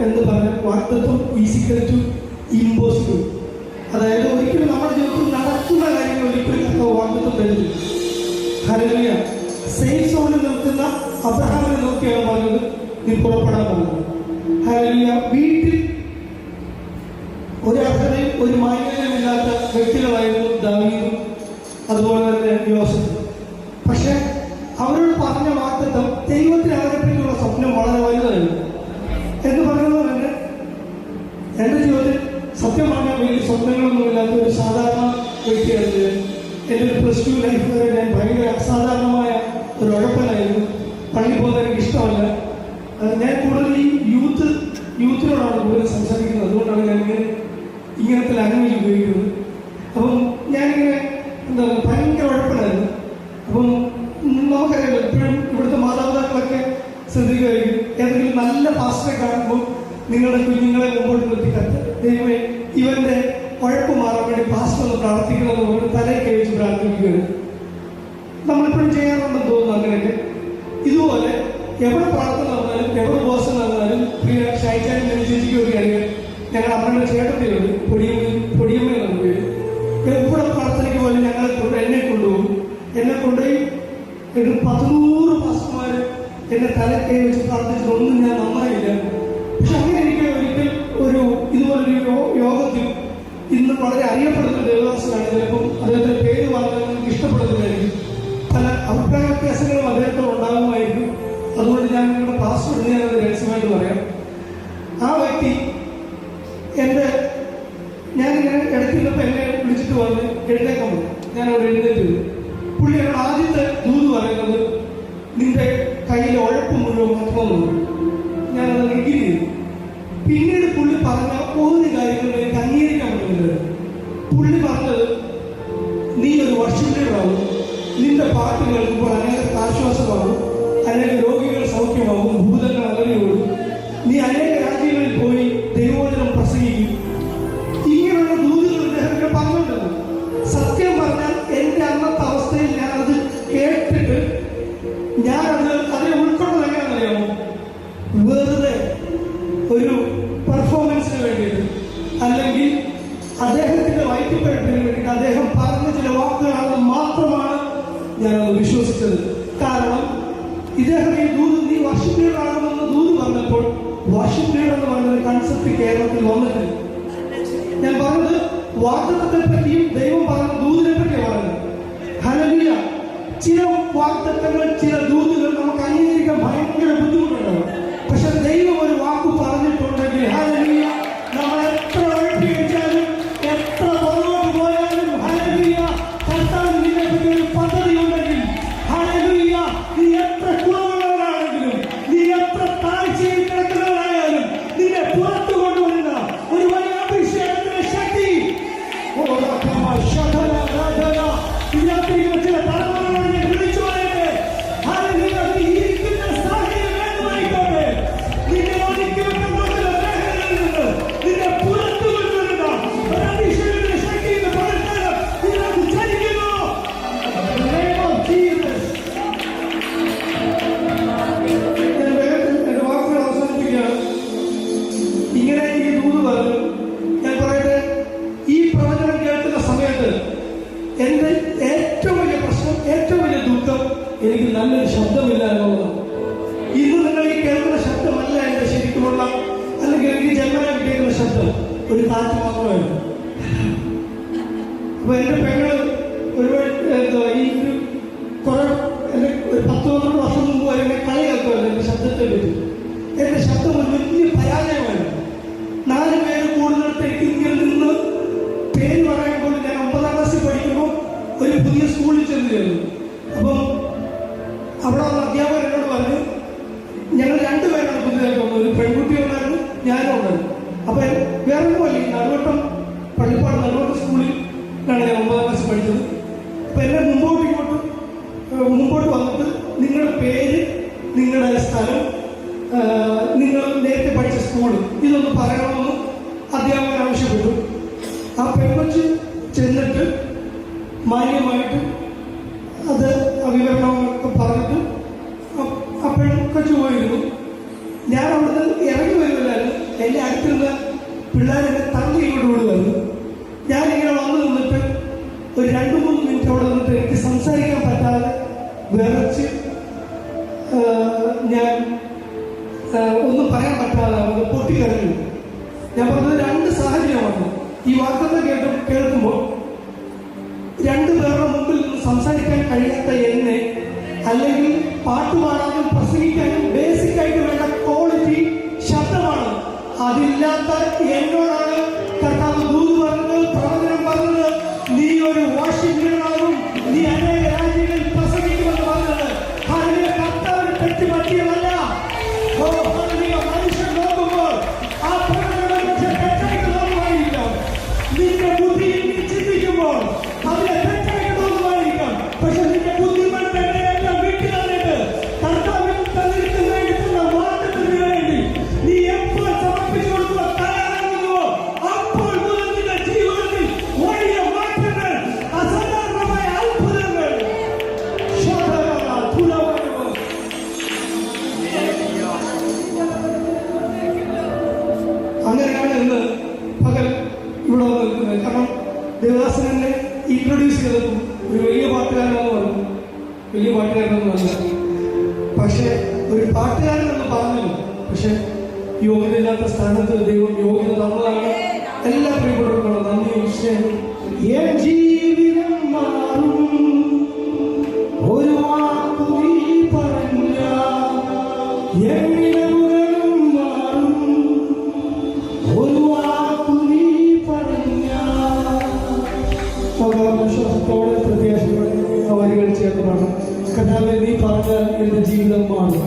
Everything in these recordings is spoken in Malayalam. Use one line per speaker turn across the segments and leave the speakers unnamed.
എന്ന് പറഞ്ഞാൽ വാഗ്ദത്തം ഈസിക്കൽ ടു ഇമ്പോസിബിൾ. അതായത് ഒരിക്കലും നമ്മുടെ ജീവിതത്തിൽ നടക്കുന്ന കാര്യങ്ങൾ ഒരിക്കലും വാഗ്ദത്തം തരുന്നില്ല. ഹല്ലേലൂയ. സേഫ് സോണിൽ നിൽക്കുന്ന അബ്രഹാമിനെ നോക്കിയാണ് പറഞ്ഞത്, നീ പുറപ്പെടാൻ പറഞ്ഞത്. ഹല്ലേലൂയ. വീട്ടിൽ ഒരു അർഹതയും ഒരു മാന്യതയുമില്ലാത്ത വ്യക്തികളായിരുന്നു ദാവീദും അതുപോലെ തന്നെ യോസേഫ്. പക്ഷെ അവരോട് പറഞ്ഞ വാഗ്ദത്തം ദൈവത്തിന് അവരെ പറ്റിയുള്ള സ്വപ്നം വളരെ വലുതായിരുന്നു. എന്ന് പറയുന്നത് തന്നെ എൻ്റെ ജീവിതത്തിൽ സത്യം പറഞ്ഞാൽ വലിയ സ്വപ്നങ്ങളൊന്നുമില്ലാത്ത ഒരു സാധാരണ വ്യക്തിയായിരുന്നു. എൻ്റെ ഒരു +2 ലൈഫ് വരെ ഞാൻ ഭയങ്കര അസാധാരണമായ ഒരു ഉഴപ്പനായിരുന്നു. പള്ളി പോകുന്നത് എനിക്ക് ഇഷ്ടമല്ല. ഞാൻ കൂടുതൽ ഈ യൂത്തിനോടാണ് കൂടുതൽ സംസാരിക്കുന്നത്. അതുകൊണ്ടാണ് ഞാൻ ഇങ്ങനത്തെ ലാംഗ്വേജ് ഉപയോഗിക്കുന്നത്. അപ്പം ഞാനിങ്ങനെ എന്താ ഭയങ്കര ഉഴപ്പനായിരുന്നു. അപ്പം നമുക്കറിയാലോ, എപ്പോഴും ഇവിടുത്തെ മാതാപിതാക്കളൊക്കെ ശ്രദ്ധിക്കുകയായിരിക്കും, ഏതെങ്കിലും നല്ല പാസ്റ്ററെ കാണുമ്പോൾ നിങ്ങളുടെ കുഞ്ഞുങ്ങളെ മുമ്പോട്ട് നിർത്തി ദൈവമേ ഇവന്റെ ഉഴപ്പ് മാറാൻ വേണ്ടി പാസ്റ്റർ ഒന്ന് പ്രാർത്ഥിക്കണമെന്ന് പറഞ്ഞ് തലയിൽ കഴിച്ച് പ്രാർത്ഥിക്കുകയാണ്. നമ്മളെപ്പോഴും ചെയ്യാറുണ്ടെന്ന് തോന്നുന്നു അങ്ങനെയൊക്കെ. ഇതുപോലെ എവിടെ പ്രാർത്ഥന നടന്നാലും എവിടെ ഉപവാസം നടന്നാലും പ്രിയ ഷൈജാനും ചേച്ചിക്കും ഒരു കാര്യം, ഞങ്ങൾ അമ്മയുടെ ചേട്ടത്തിലുണ്ട്, പൊടിയമ്മയാണ് പേര്. എവിടെ പ്രാർത്ഥനയ്ക്ക് പോലും എന്നെ കൊണ്ടുപോകും. എന്നെ കൊണ്ടുപോയി ഒരു 100 പാസ്റ്റർമാർ എന്നെ തലക്കൈ വെച്ച് പ്രാർത്ഥിച്ചിട്ടൊന്നും ഞാൻ നന്നായില്ല. പക്ഷെ അങ്ങനെ എനിക്ക് ഒരിക്കൽ ഇതുപോലൊരു യോഗത്തിൽ ഇന്ന് വളരെ അറിയപ്പെടുന്ന ദേവദാസനാണ്. ചിലപ്പം അദ്ദേഹത്തിന്റെ പേര് പറഞ്ഞാൽ നമുക്ക് ഇഷ്ടപ്പെടുന്നില്ലായിരിക്കും. പല അഭിപ്രായ വ്യത്യാസങ്ങളും അദ്ദേഹത്തോട് ഉണ്ടാകുമായിരിക്കും. അതുകൊണ്ട് ഞാൻ നിങ്ങളുടെ പാസ്റ്റർ ഞാനത് രഹസ്യമായിട്ട് പറയാം. ആ വ്യക്തി ഞാനിങ്ങനെ ഇടയ്ക്കില്ലപ്പോൾ എന്നെ വിളിച്ചിട്ട് വന്ന് എഴുന്നേക്കാൻ പറ്റും. ഞാൻ അവിടെ എഴുന്നേറ്റ് വരും. പുള്ളി എന്നോട് ആദ്യത്തെ ദൂത് പറയുന്നത്, നിന്റെ കയ്യിൽ ഉഴപ്പ് മുഴുവൻ മാറ്റണമെന്ന്. ഞാനത് എഗ്രി ചെയ്തു. പിന്നീട് പുള്ളി പറഞ്ഞ ഒരു കാര്യങ്ങളും എനിക്ക് അംഗീകരിക്കാൻ പറ്റുന്നില്ല. പുള്ളി പറഞ്ഞത്, നീ ഒരു വർഷിപ്പറാവും, നിന്റെ പാട്ട് കേൾക്കുമ്പോൾ അനേക ആശ്വാസമാകും, അനേക രോഗികൾ സൗഖ്യമാകും, ഭൂതങ്ങൾ അകലെയോടും, നീ അനേക രാജ്യങ്ങളിൽ പോയി ദൈവവചനം പ്രസംഗിക്കും. ഇങ്ങനെയുള്ള ദൂതുകൾ അദ്ദേഹത്തിന് പറഞ്ഞിട്ടുണ്ട്. സത്യം പറഞ്ഞാൽ എൻ്റെ അന്നത്തെ അവസ്ഥയിൽ ഞാനത് കേട്ടിട്ട് അതിനെ ഉൾക്കൊണ്ടത് എങ്ങനെയാണെന്നറിയാമോ? വെറുതെ ഒരു പെർഫോമൻസിന് വേണ്ടിയിട്ട്, അല്ലെങ്കിൽ അദ്ദേഹത്തിന്റെ വൈദ്യപ്പഴപ്പിന് വേണ്ടിയിട്ട് അദ്ദേഹം പറഞ്ഞ ചില വാക്കുകളാണെന്ന് മാത്രമാണ് ഞാനത് വിശ്വസിച്ചത്. കാരണം ഇദ്ദേഹം ഈ ദൂത്, നീ വർഷിപ്പ് ലീഡർ ആകണമെന്ന് ദൂത് പറഞ്ഞപ്പോൾ വർഷിപ്പ് ലീഡർ എന്ന് പറയുന്ന കൺസെപ്റ്റ് കേരളത്തിൽ വന്നിട്ടില്ല. ഞാൻ പറഞ്ഞത് വാഗ്ദത്തത്തെ പറ്റിയും ദൈവം പറഞ്ഞ ദൂതിനെ പറ്റിയാണ് പറഞ്ഞത്. ഹല്ലേലൂയ. ചില വാഗ്ദത്തങ്ങൾ, ചില ദൂതുകൾ നമുക്ക് അംഗീകരിക്കാൻ ഭയങ്കര ബുദ്ധിമുട്ടുണ്ടാവും. പക്ഷെ ദൈവം ഒരു വാക്ക് പറഞ്ഞിട്ടുണ്ടെങ്കിൽ ഹല്ലേലൂയ, നമ്മൾ എത്ര ഉഴപ്പി വെച്ചാലും എത്ര പുറകോട്ട് പോയാലും ഹല്ലേലൂയ, കർത്താവിന് നിന്നെ പറ്റി ഒരു പദ്ധതി ഉണ്ടെങ്കിൽ ഹല്ലേലൂയ, നീ എത്ര കുറവുള്ളവരാണെങ്കിലും, നീ എത്ര താഴ്ചയിൽ കിടക്കുന്നവരായാലും നിന്നെ പുറത്തു കൊണ്ടുവരുന്ന ഒരു വലിയ അഭിഷേകത്തിന്റെ ശക്തി ഇതിനകത്തേക്ക് ചില തലമുറകളോട് ഞാൻ വിളിച്ചു പറയട്ടെ. ഹല്ലേലൂയ. നീ ഇരിക്കുന്ന സാഹചര്യം വേണമായിക്കോട്ടെ, നിന്നെ ഒതുക്കിവെക്കപ്പെടുന്ന മേഖലയിൽ നിന്ന് നിന്നെ പുറത്തു കൊണ്ടുവരുന്ന ഒരു അഭിഷേകത്തിന്റെ ശക്തി എന്ന് പറഞ്ഞാൽ ഇതിനകത്ത് ചലിക്കുന്നു. ഞാൻ വേഗത്തിൽ എന്റെ വാക്കുകൾ അവസാനിപ്പിക്കുകയാണ്. ഇങ്ങനെ എനിക്ക് ദൂത് പറഞ്ഞു. ഞാൻ പറയട്ടെ, ഈ പ്രവചനം കേൾക്കുന്ന സമയത്ത് എന്റെ ഏറ്റവും വലിയ പ്രശ്നം, ഏറ്റവും വലിയ ദുഃഖം, എനിക്ക് നല്ലൊരു ശബ്ദമില്ല എന്നുള്ളതാണ്. ഇന്ന് നിങ്ങൾ ഈ കേൾക്കുന്ന ശബ്ദമല്ല എന്റെ ശരിക്കുമുള്ള, അല്ലെങ്കിൽ എനിക്ക് ജന്മനാ കിട്ടിയിരിക്കുന്ന ശബ്ദം, ഒരു കാറ്റ് മാത്രമായിരുന്നു. അപ്പൊ എന്റെ പെങ്ങള് ഈ കുറെ എന്റെ ഒരു 10-12 വർഷം മുമ്പ് വരെ എന്നെ കളിയാക്കുമായിരുന്നു എന്റെ ശബ്ദത്തെ പറ്റി. എന്റെ ശബ്ദം ഒരു വലിയ പരാജയമായിരുന്നു. 4 പേര് കൂടുതലത്തേക്ക് ഇങ്ങനെ നിന്ന് പേര് പറയുമ്പോൾ ഞാൻ 9ാം ക്ലാസ്സിൽ പഠിക്കുമ്പോൾ ഒരു പുതിയ സ്കൂളിൽ ചെന്ന് ചേർന്നു. അപ്പം അവിടെ വന്ന അധ്യാപകർ എന്നോട് പറഞ്ഞു, ഞങ്ങൾ 2 പേരാണ് പുതിയതായിട്ട് വന്നത്, ഒരു പെൺകുട്ടി ഉണ്ടായിരുന്നു, ഞാനും ഉണ്ടായിരുന്നു. അപ്പൊ വേറെ പോലെ നടുവട്ടം പള്ളിപ്പാട് നടുവട്ടം സ്കൂളിലാണ് ഞാൻ 9ാം ക്ലാസ്സിൽ പഠിച്ചത്. അപ്പൊ എന്നെ മുമ്പോട്ട് വന്നിട്ട് നിങ്ങളുടെ പേര്, നിങ്ങളുടെ സ്ഥലം, നിങ്ങൾ നേരത്തെ പഠിച്ച സ്കൂൾ, ഇതൊന്ന് പറയണമെന്ന് അധ്യാപകർ ആവശ്യപ്പെട്ടു. ആ പെൺകൊച്ച് ചെന്നിട്ട് മാന്യമായിട്ട് അത് വിവരണമൊക്കെ പറഞ്ഞിട്ട് ആ പെൺകൊച്ച് പോയിരുന്നു. ഞാൻ അവിടുന്ന് ഇറങ്ങി വരുന്നില്ല. കഴിയാത്ത എന്നെ, അല്ലെങ്കിൽ പാട്ടുപാടാനും പ്രസംഗിക്കാനും ബേസിക് ആയിട്ട് വേണ്ട ക്വാളിറ്റി ശബ്ദമാണ്, അതില്ലാത്ത എന്നോടാണ് കർത്താവ് ദൂത് പറഞ്ഞത്, പ്രവചനം പറഞ്ഞത്, നീ ഒരു വാഷിംഗിനാകും, നീ അനേക രാജ്യങ്ങളിൽ പ്രസംഗിക്കുമെന്ന് പറഞ്ഞത്. അതിനെ കർത്താവിന് തെറ്റുപറ്റിയതല്ല. മനുഷ്യൻ നോക്കുമ്പോൾ ആ പ്രവചനം തെറ്റായിട്ട് തോന്നുമായിരിക്കാം, നിന്റെ ബുദ്ധിയിൽ നീ ചിന്തിക്കുമ്പോൾ അതിനെ തെറ്റായിട്ട് തോന്നുമായിരിക്കാം. പക്ഷെ നിന്റെ ബുദ്ധിമത്തെ വിട്ടുകളഞ്ഞിട്ട് കർത്താവിൽ തന്നിരിക്കുന്ന മാറ്റത്തിന് വേണ്ടി നീ എപ്പോൾ സമർപ്പിച്ചു കൊടുക്കുക തയ്യാറാകുന്നുവോ, അപ്പോൾ മുതൽ നിന്റെ ജീവിതത്തിൽ വലിയ മാറ്റങ്ങൾ, അസാധാരണമായ അത്ഭുതങ്ങൾ അങ്ങനെയാണ് ഇന്ന് പകൽ ഇവിടെ നിൽക്കുന്നത്. കാരണം ദേവദാസനെ ഇൻട്രൊഡ്യൂസ് ചെയ്തപ്പോൾ ഒരു വലിയ പാട്ടുകാരനെന്ന് പറഞ്ഞു. വലിയ പാട്ടുകാരനൊന്നും അല്ല, പക്ഷെ ഒരു പാട്ടുകാരനെന്ന് പറഞ്ഞല്ലോ. പക്ഷെ യോഗ്യതയില്ലാത്ത സ്ഥാനത്ത് ദൈവം യോഗ്യത തന്നതാണ്. എല്ലാ പ്രിയപ്പെട്ടവർക്കുള്ള നന്ദി വിഷയം. ജീവിതം മാറും ഒരു വാക്കു നീ പറഞ്ഞ, എവിടവും മാറും ഒരു വാക്കു നീ പറഞ്ഞ. വിശ്വാസത്തോടെ പ്രത്യാശയോടെ ആ വരികൾ ചേർന്നതാണ്. കർത്താവേ, നീ പറഞ്ഞാൽ എന്റെ ജീവിതം മാറും.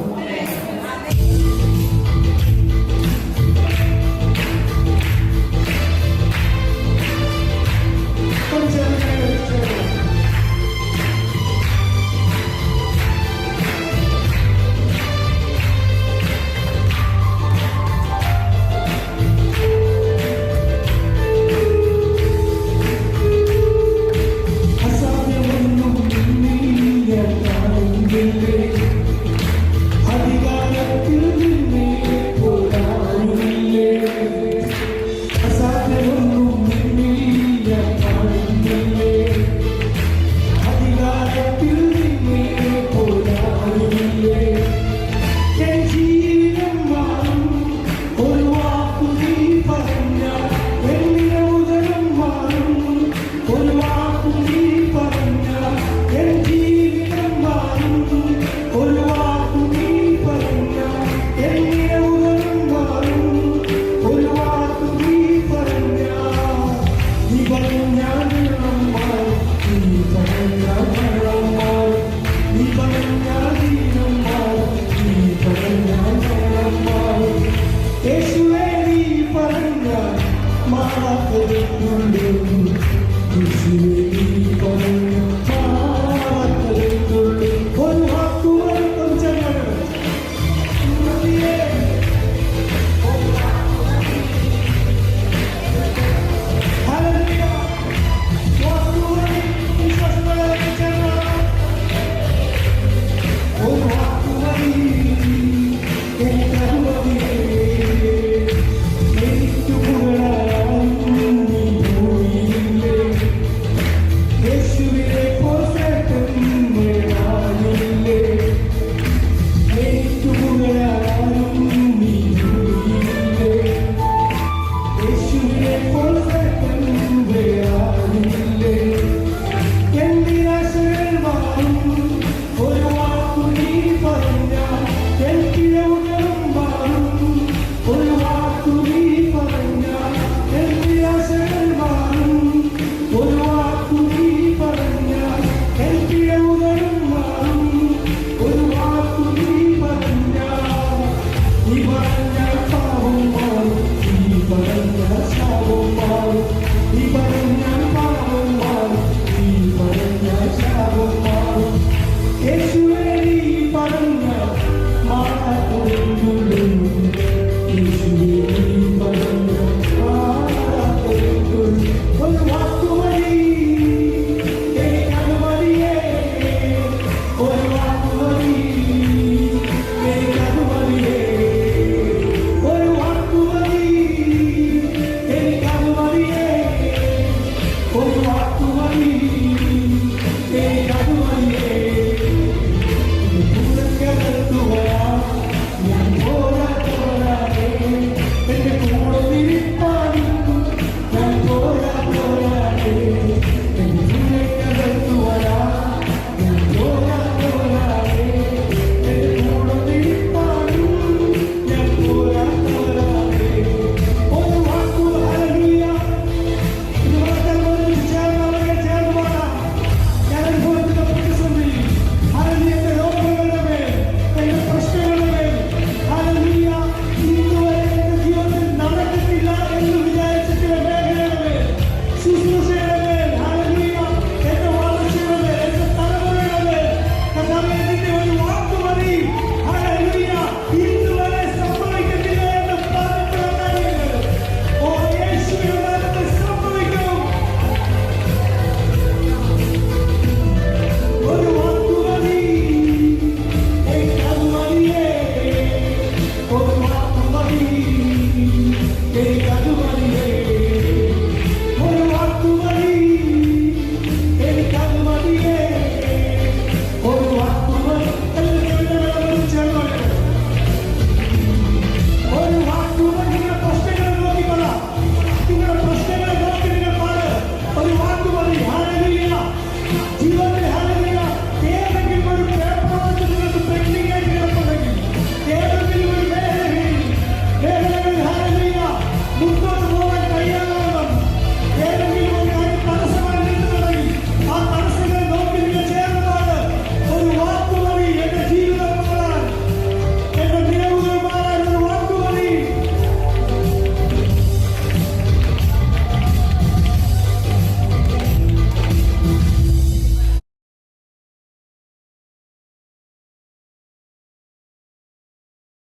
Oh,